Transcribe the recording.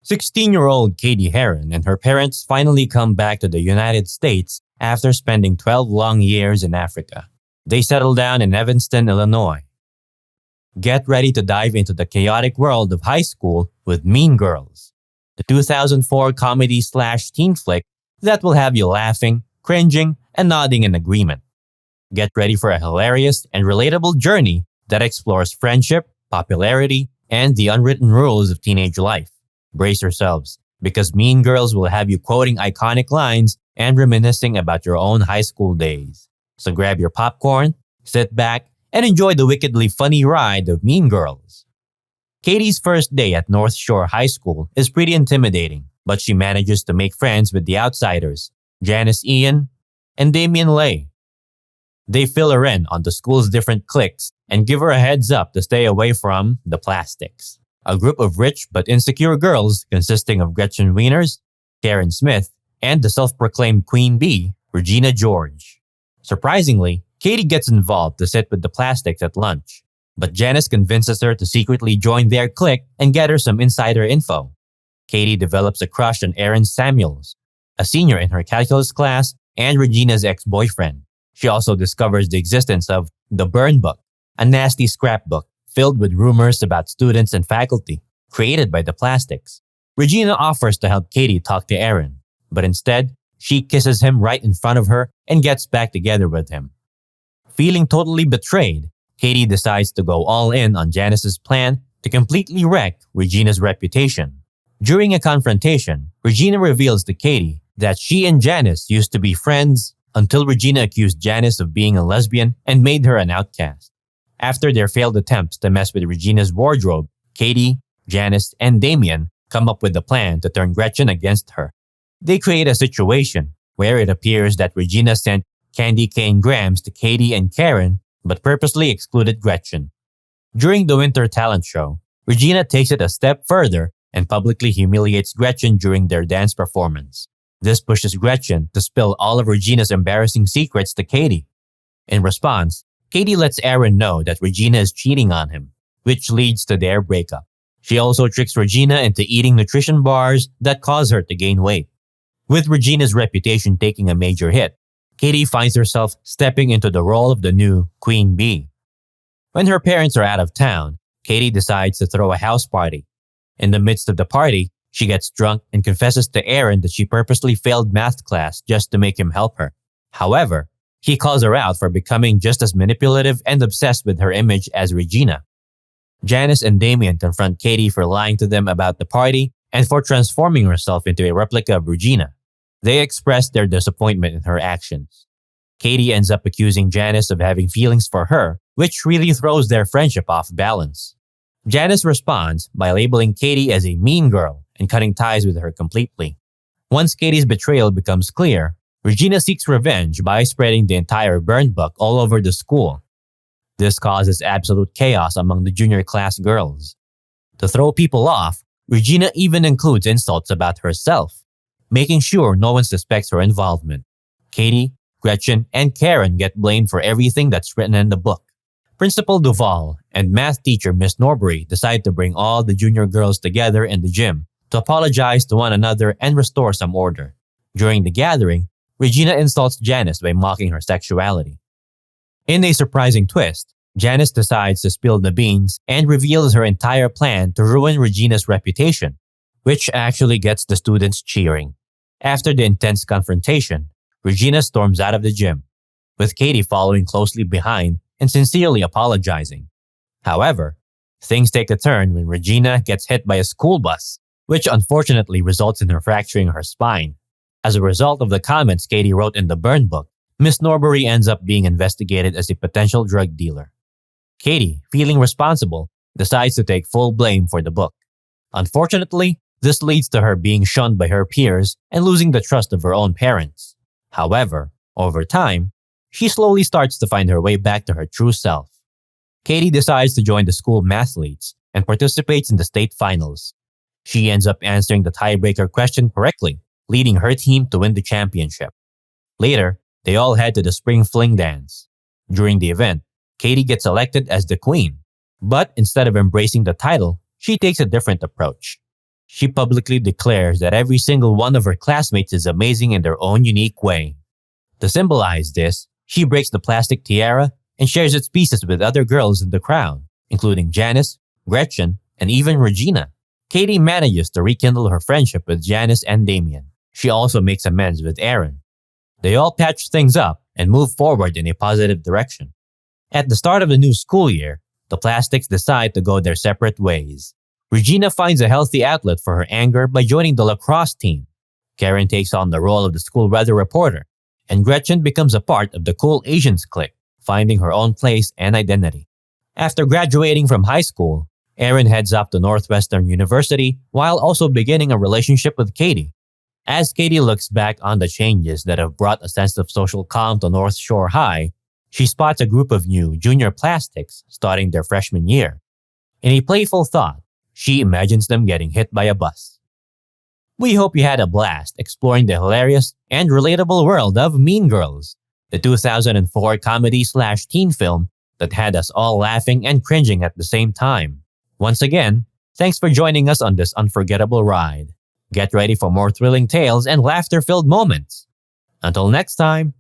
16-year-old Cady Heron and her parents finally come back to the United States after spending 12 long years in Africa. They settle down in Evanston, Illinois. Get ready to dive into the chaotic world of high school with Mean Girls, the 2004 comedy/teen flick that will have you laughing, cringing, and nodding in agreement. Get ready for a hilarious and relatable journey that explores friendship, popularity, and the unwritten rules of teenage life. Brace yourselves, because Mean Girls will have you quoting iconic lines and reminiscing about your own high school days. So grab your popcorn, sit back, and enjoy the wickedly funny ride of Mean Girls. Cady's first day at North Shore High School is pretty intimidating, but she manages to make friends with the outsiders, Janis Ian and Damian Lay. They fill her in on the school's different cliques and give her a heads up to stay away from the Plastics, a group of rich but insecure girls consisting of Gretchen Wieners, Karen Smith, and the self-proclaimed Queen Bee, Regina George. Surprisingly, Cady gets involved to sit with the Plastics at lunch, but Janis convinces her to secretly join their clique and get her some insider info. Cady develops a crush on Aaron Samuels, a senior in her calculus class and Regina's ex-boyfriend. She also discovers the existence of the Burn Book, a nasty scrapbook filled with rumors about students and faculty, created by the Plastics. Regina offers to help Cady talk to Aaron, but instead, she kisses him right in front of her and gets back together with him. Feeling totally betrayed, Cady decides to go all in on Janis's plan to completely wreck Regina's reputation. During a confrontation, Regina reveals to Cady that she and Janis used to be friends until Regina accused Janis of being a lesbian and made her an outcast. After their failed attempts to mess with Regina's wardrobe, Cady, Janis, and Damian come up with a plan to turn Gretchen against her. They create a situation where it appears that Regina sent candy cane grams to Cady and Karen, but purposely excluded Gretchen. During the winter talent show, Regina takes it a step further and publicly humiliates Gretchen during their dance performance. This pushes Gretchen to spill all of Regina's embarrassing secrets to Cady. In response, Cady lets Aaron know that Regina is cheating on him, which leads to their breakup. She also tricks Regina into eating nutrition bars that cause her to gain weight. With Regina's reputation taking a major hit, Cady finds herself stepping into the role of the new Queen Bee. When her parents are out of town, Cady decides to throw a house party. In the midst of the party, she gets drunk and confesses to Aaron that she purposely failed math class just to make him help her. However, he calls her out for becoming just as manipulative and obsessed with her image as Regina. Janis and Damian confront Cady for lying to them about the party and for transforming herself into a replica of Regina. They express their disappointment in her actions. Cady ends up accusing Janis of having feelings for her, which really throws their friendship off balance. Janis responds by labeling Cady as a mean girl and cutting ties with her completely. Once Cady's betrayal becomes clear, Regina seeks revenge by spreading the entire Burn Book all over the school. This causes absolute chaos among the junior class girls. To throw people off, Regina even includes insults about herself, making sure no one suspects her involvement. Cady, Gretchen, and Karen get blamed for everything that's written in the book. Principal Duval and math teacher Miss Norbury decide to bring all the junior girls together in the gym to apologize to one another and restore some order. During the gathering, Regina insults Janis by mocking her sexuality. In a surprising twist, Janis decides to spill the beans and reveals her entire plan to ruin Regina's reputation, which actually gets the students cheering. After the intense confrontation, Regina storms out of the gym, with Cady following closely behind and sincerely apologizing. However, things take a turn when Regina gets hit by a school bus, which unfortunately results in her fracturing her spine. As a result of the comments Cady wrote in the Burn Book, Miss Norbury ends up being investigated as a potential drug dealer. Cady, feeling responsible, decides to take full blame for the book. Unfortunately, this leads to her being shunned by her peers and losing the trust of her own parents. However, over time, she slowly starts to find her way back to her true self. Cady decides to join the school mathletes and participates in the state finals. She ends up answering the tiebreaker question correctly, leading her team to win the championship. Later, they all head to the spring fling dance. During the event, Cady gets elected as the queen, but instead of embracing the title, she takes a different approach. She publicly declares that every single one of her classmates is amazing in their own unique way. To symbolize this, she breaks the plastic tiara and shares its pieces with other girls in the crowd, including Janice, Gretchen, and even Regina. Cady manages to rekindle her friendship with Janis and Damian. She also makes amends with Aaron. They all patch things up and move forward in a positive direction. At the start of the new school year, the plastics decide to go their separate ways. Regina finds a healthy outlet for her anger by joining the lacrosse team. Karen takes on the role of the school weather reporter, and Gretchen becomes a part of the cool Asians clique, finding her own place and identity. After graduating from high school, Aaron heads off to Northwestern University while also beginning a relationship with Cady. As Cady looks back on the changes that have brought a sense of social calm to North Shore High, she spots a group of new junior plastics starting their freshman year. In a playful thought, she imagines them getting hit by a bus. We hope you had a blast exploring the hilarious and relatable world of Mean Girls, the 2004 comedy/teen film that had us all laughing and cringing at the same time. Once again, thanks for joining us on this unforgettable ride. Get ready for more thrilling tales and laughter-filled moments. Until next time,